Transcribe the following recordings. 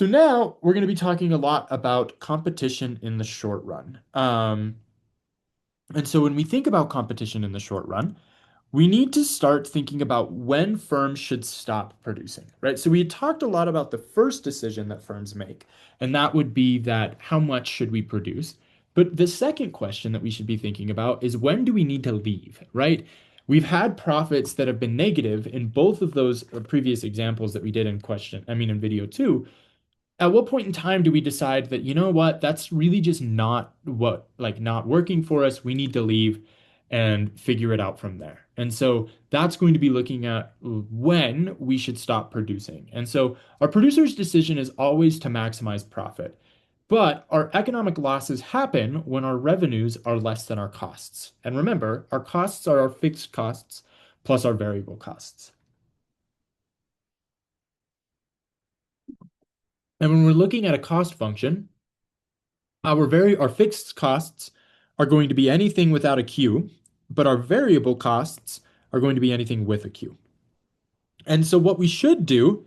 So now we're going to be talking a lot about competition in the short run. And so when we think about competition in the short run, we need to start thinking about when firms should stop producing, right? So we had talked a lot about the first decision that firms make, and that would be that how much should we produce? But the second question that we should be thinking about is when do we need to leave, right? We've had profits that have been negative in both of those previous examples that we did in video two. At what point in time do we decide that, you know what, that's really just not not working for us? We need to leave and figure it out from there. And so that's going to be looking at when we should stop producing. And so our producer's decision is always to maximize profit. But our economic losses happen when our revenues are less than our costs. And remember, our costs are our fixed costs plus our variable costs. And when we're looking at a cost function, our fixed costs are going to be anything without a Q, but our variable costs are going to be anything with a Q. And so what we should do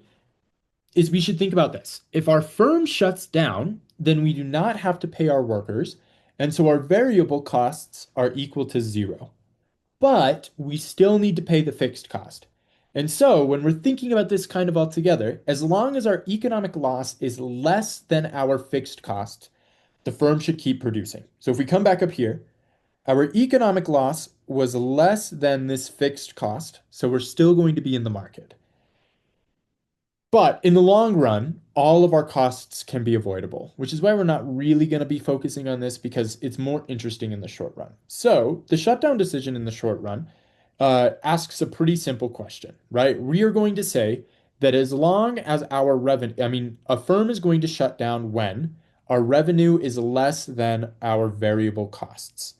is we should think about this. If our firm shuts down, then we do not have to pay our workers, and so our variable costs are equal to zero. But we still need to pay the fixed cost. And so when we're thinking about this kind of all together, as long as our economic loss is less than our fixed cost, the firm should keep producing. So if we come back up here, our economic loss was less than this fixed cost, so we're still going to be in the market. But in the long run, all of our costs can be avoidable, which is why we're not really going to be focusing on this because it's more interesting in the short run. So the shutdown decision in the short run asks a pretty simple question, right? We are going to say that as long as our revenue, a firm is going to shut down when our revenue is less than our variable costs.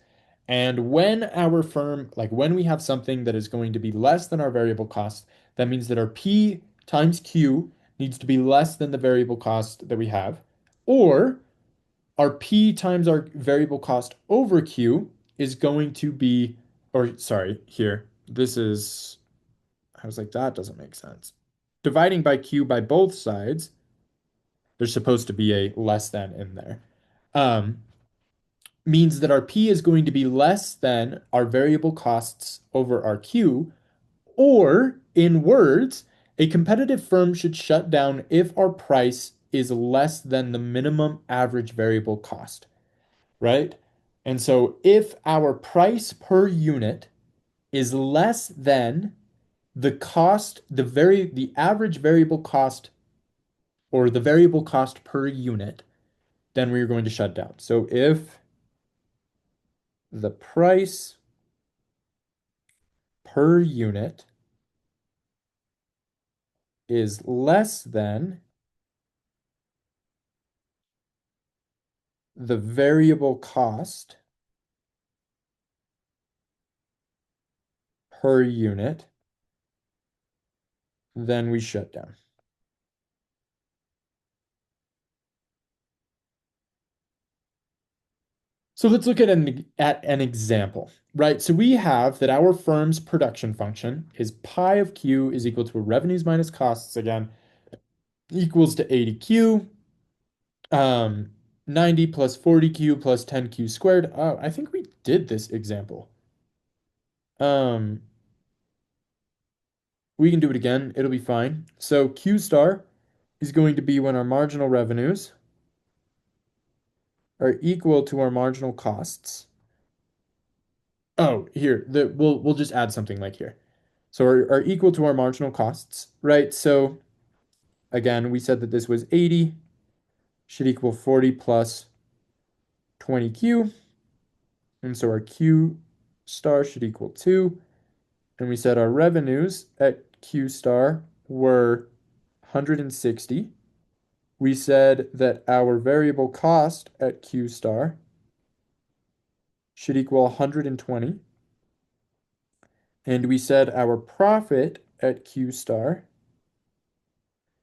And when our firm, like when we have something that is going to be less than our variable cost, that means that our P times Q needs to be less than the variable cost that we have, or our P times our variable cost over Q is going to be, or sorry, here, this is, I was like, that doesn't make sense. Dividing by Q by both sides, there's supposed to be a less than in there. Um, Means that our P is going to be less than our variable costs over our Q, or in words, a competitive firm should shut down if our price is less than the minimum average variable cost, right? And so if our price per unit is less than the cost, the average variable cost or the variable cost per unit, then we're going to shut down. So if the price per unit is less than the variable cost per unit, then we shut down. So let's look at an example, right? So we have that our firm's production function is pi of q is equal to revenues minus costs again, equals to 80q, um, 90 plus 40q plus 10q squared. Oh, I think we did this example. Um, we can do it again. It'll be fine. So q star is going to be when our marginal revenues are equal to our marginal costs. Oh, here, we'll just add something like here. So are equal to our marginal costs, right? So again, we said that this was 80 should equal 40 plus 20q. And so our q star should equal 2. And we said our revenues at q star were 160. We said that our variable cost at q star should equal 120. And we said our profit at q star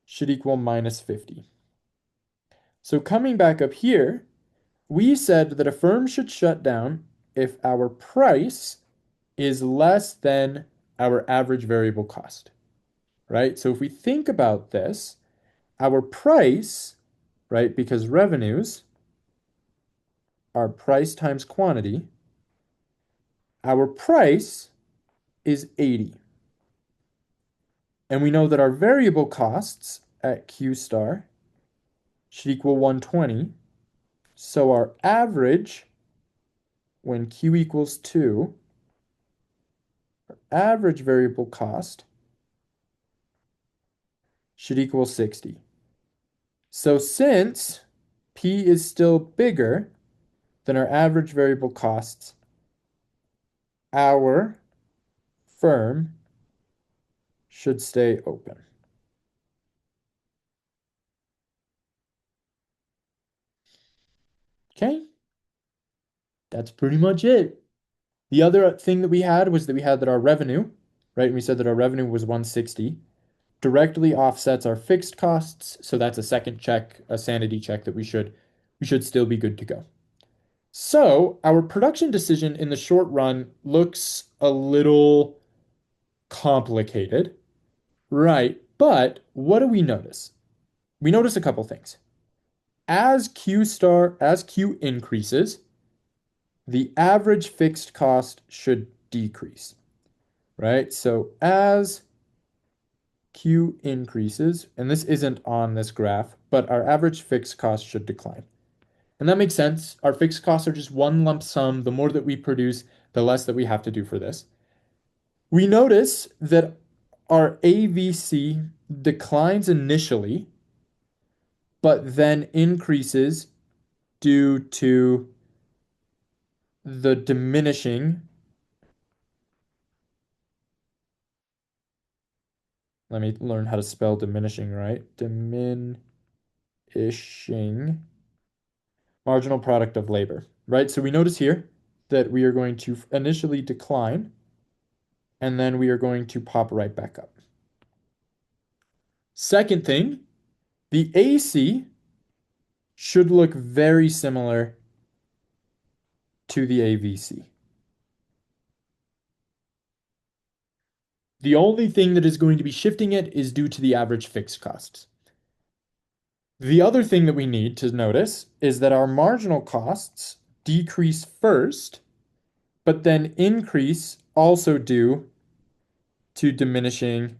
should equal minus 50. So coming back up here, we said that a firm should shut down if our price is less than our average variable cost, right? So if we think about this, our price right? Because revenues are price times quantity. Our price is 80. And we know that our variable costs at Q star should equal 120. So our average when Q equals 2, average variable cost should equal 60. So since P is still bigger than our average variable costs, our firm should stay open. Okay, that's pretty much it. The other thing that we had was that we had that our revenue, right? And we said that our revenue was 160, directly offsets our fixed costs. So that's a second check, a sanity check that we should still be good to go. So our production decision in the short run looks a little complicated, right? But what do we notice? We notice a couple things. As Q increases, the average fixed cost should decrease, right? So as Q increases, and this isn't on this graph, but our average fixed cost should decline. And that makes sense. Our fixed costs are just one lump sum. The more that we produce, the less that we have to do for this. We notice that our AVC declines initially, but then increases due to the diminishing. Let me learn how to spell diminishing right. Diminishing marginal product of labor, right? So we notice here that we are going to initially decline and then we are going to pop right back up. Second thing, the AC should look very similar to the AVC. The only thing that is going to be shifting it is due to the average fixed costs. The other thing that we need to notice is that our marginal costs decrease first, but then increase also due to diminishing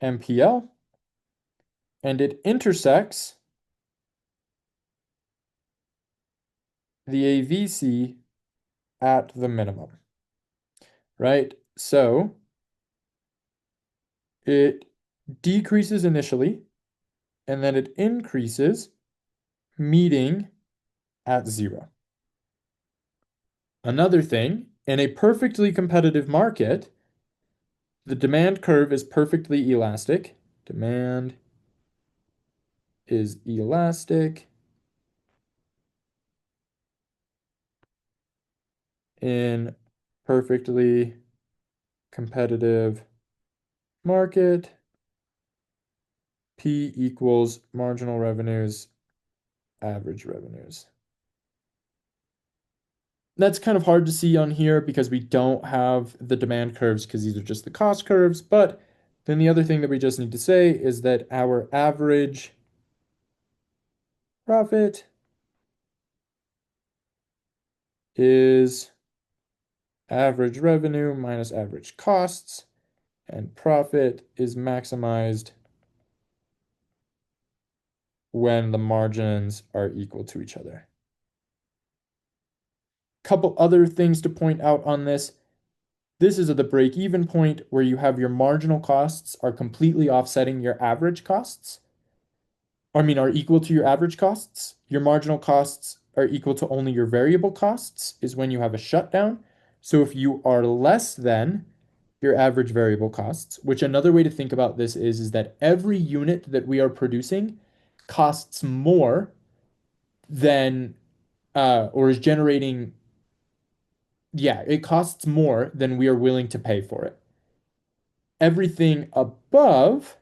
MPL, and it intersects the AVC at the minimum, right? So it decreases initially, and then it increases, meeting at 0. Another thing, in a perfectly competitive market, the demand curve is perfectly elastic. Demand is elastic in perfectly competitive market. P equals marginal revenues, average revenues. That's kind of hard to see on here because we don't have the demand curves because these are just the cost curves. But then the other thing that we just need to say is that our average profit is average revenue minus average costs, and profit is maximized when the margins are equal to each other. Couple other things to point out on this. This is at the break-even point where you have your marginal costs are completely offsetting your average costs. Are equal to your average costs. Your marginal costs are equal to only your variable costs is when you have a shutdown. So if you are less than your average variable costs, which another way to think about this is that every unit that we are producing costs more than or is generating, yeah, it costs more than we are willing to pay for it. Everything above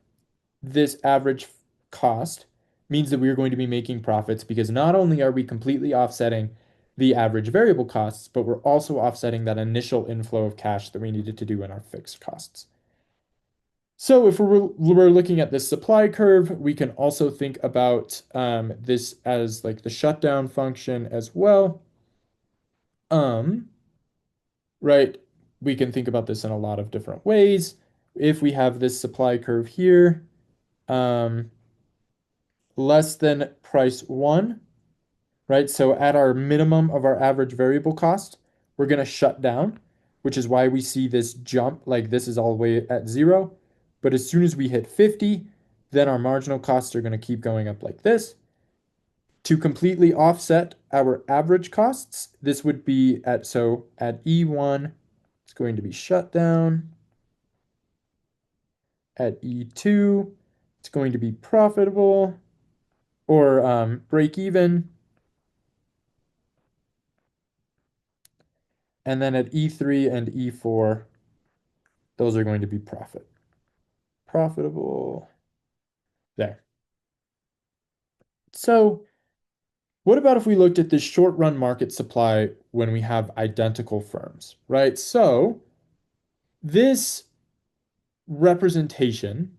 this average cost means that we are going to be making profits because not only are we completely offsetting the average variable costs, but we're also offsetting that initial inflow of cash that we needed to do in our fixed costs. So if we're looking at this supply curve, we can also think about this as like the shutdown function as well. Um, right? We can think about this in a lot of different ways. If we have this supply curve here, um, less than price one, right? So at our minimum of our average variable cost, we're going to shut down, which is why we see this jump, like this is all the way at zero. But as soon as we hit 50, then our marginal costs are going to keep going up like this. To completely offset our average costs, this would be at E1, it's going to be shut down. At E2, it's going to be profitable or break even. And then at E3 and E4, those are going to be profitable there. So what about if we looked at this short run market supply when we have identical firms, right? So this representation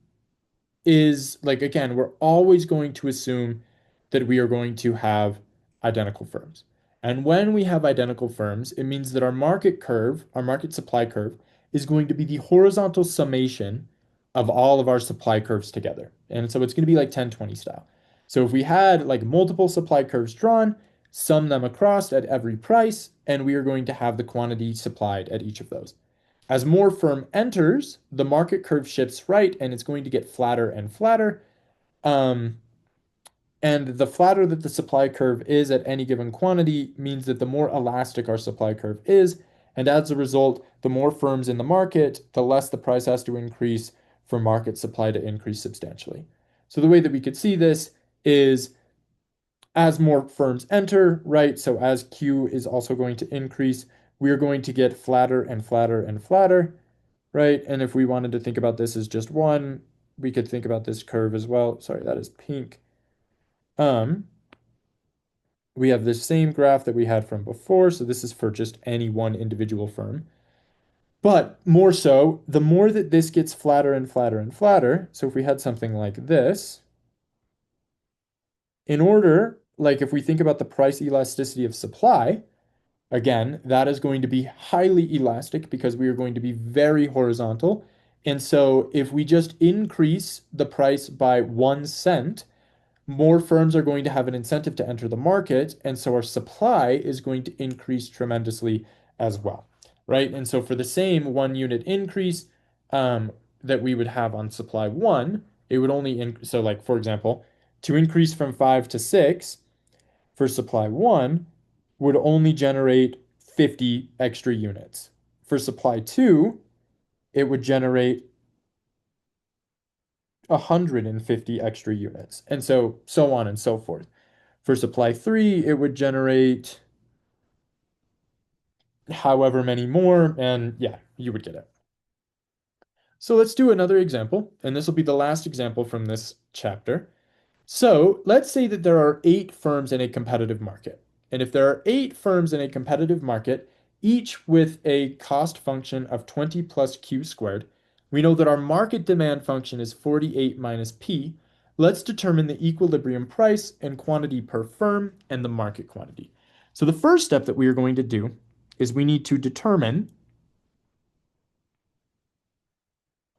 is like, again, we're always going to assume that we are going to have identical firms. And when we have identical firms, it means that our market curve, our market supply curve, is going to be the horizontal summation of all of our supply curves together. And so it's going to be like 10-20 style. So if we had like multiple supply curves drawn, sum them across at every price, and we are going to have the quantity supplied at each of those. As more firm enters, the market curve shifts right, and it's going to get flatter and flatter. Um, and the flatter that the supply curve is at any given quantity means that the more elastic our supply curve is. And as a result, the more firms in the market, the less the price has to increase for market supply to increase substantially. So the way that we could see this is as more firms enter, right? So as Q is also going to increase, we are going to get flatter and flatter and flatter, right? And if we wanted to think about this as just one, we could think about this curve as well. Sorry, that is pink. Um, we have this same graph that we had from before. So this is for just any one individual firm. But more so, the more that this gets flatter and flatter and flatter, so if we had something like this, in order, like if we think about the price elasticity of supply, again, that is going to be highly elastic because we are going to be very horizontal. And so if we just increase the price by 1 cent, more firms are going to have an incentive to enter the market. And so our supply is going to increase tremendously as well, right? And so for the same 1 unit increase that we would have on supply one, it would only, so like for example, to increase from 5 to 6 for supply one would only generate 50 extra units. For supply two, it would generate 150 extra units. And so on and so forth. For supply three, it would generate however many more, and yeah, you would get it. So let's do another example, and this will be the last example from this chapter. So let's say that there are 8 firms in a competitive market. And if there are 8 firms in a competitive market, each with a cost function of 20 plus Q squared, we know that our market demand function is 48 minus P. Let's determine the equilibrium price and quantity per firm and the market quantity. So the first step that we are going to do is we need to determine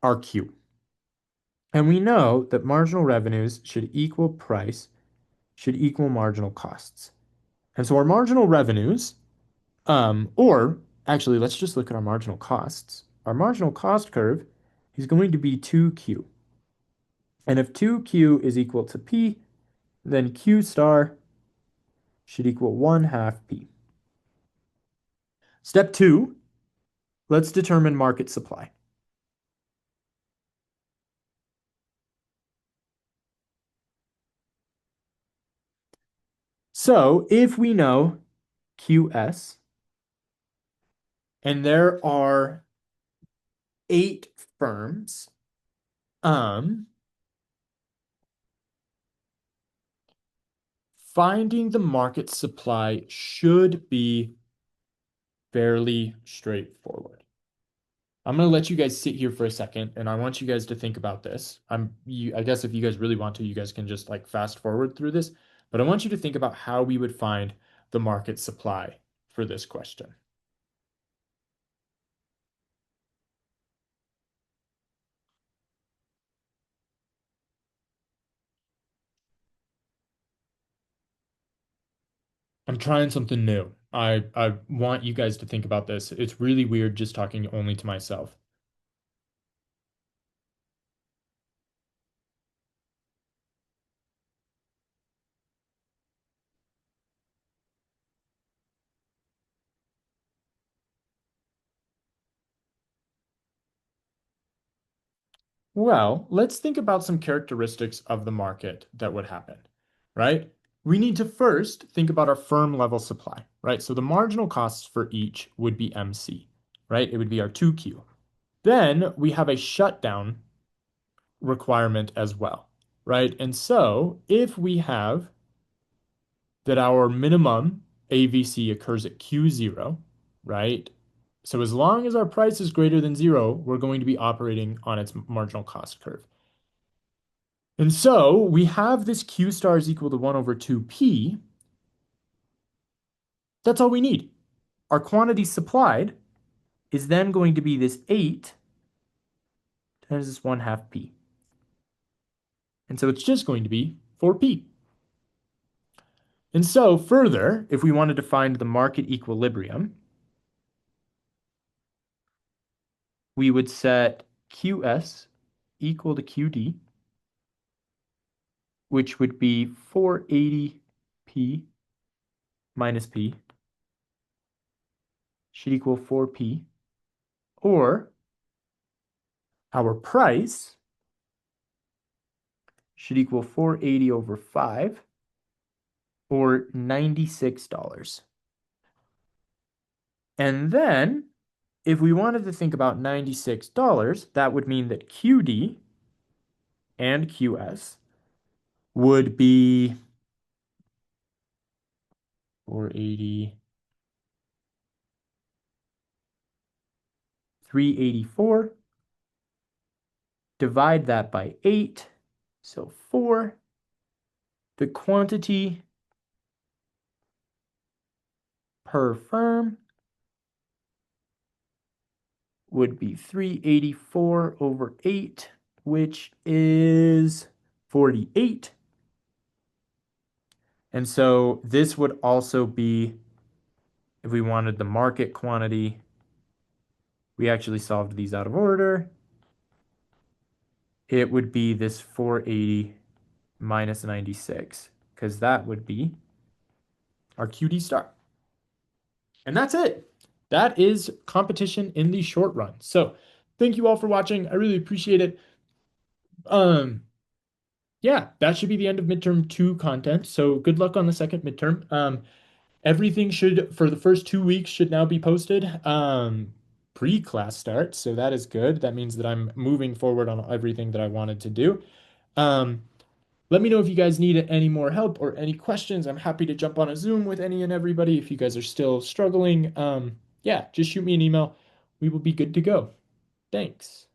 our Q. And we know that marginal revenues should equal price, should equal marginal costs. And so our marginal revenues, or actually, let's just look at our marginal costs. Our marginal cost curve is going to be 2Q. And if 2Q is equal to P, then Q star should equal 1/2 P. Step 2, let's determine market supply. So if we know QS, and there are 8 firms, finding the market supply should be fairly straightforward. I'm gonna let you guys sit here for a second, and I want you guys to think about this. I guess if you guys really want to, you guys can just like fast forward through this, but I want you to think about how we would find the market supply for this question. I'm trying something new. I want you guys to think about this. It's really weird just talking only to myself. Well, let's think about some characteristics of the market that would happen, right? We need to first think about our firm level supply, right? So the marginal costs for each would be MC, right? It would be our 2Q. Then we have a shutdown requirement as well, right? And so if we have that our minimum AVC occurs at Q0, right? So as long as our price is greater than zero, we're going to be operating on its marginal cost curve. And so we have this Q star is equal to 1 over 2P. That's all we need. Our quantity supplied is then going to be this 8 times this 1 half P. And so it's just going to be 4P. And so further, if we wanted to find the market equilibrium, we would set QS equal to QD, which would be 480P minus P should equal 4P, or our price should equal 480 over 5, or $96. And then, if we wanted to think about $96, that would mean that QD and QS would be 480, 384. Divide that by 8, so 4. The quantity per firm would be 384 over 8, which is 48. And so this would also be, if we wanted the market quantity, we actually solved these out of order. It would be this 480 minus 96, because that would be our QD star. And that's it. That is competition in the short run. So thank you all for watching. I really appreciate it. Um, yeah, that should be the end of midterm 2 content. So good luck on the second midterm. Everything should, for the first 2 weeks, should now be posted pre-class start. So that is good. That means that I'm moving forward on everything that I wanted to do. Um, Let me know if you guys need any more help or any questions. I'm happy to jump on a Zoom with any and everybody if you guys are still struggling. Yeah, just shoot me an email. We will be good to go. Thanks.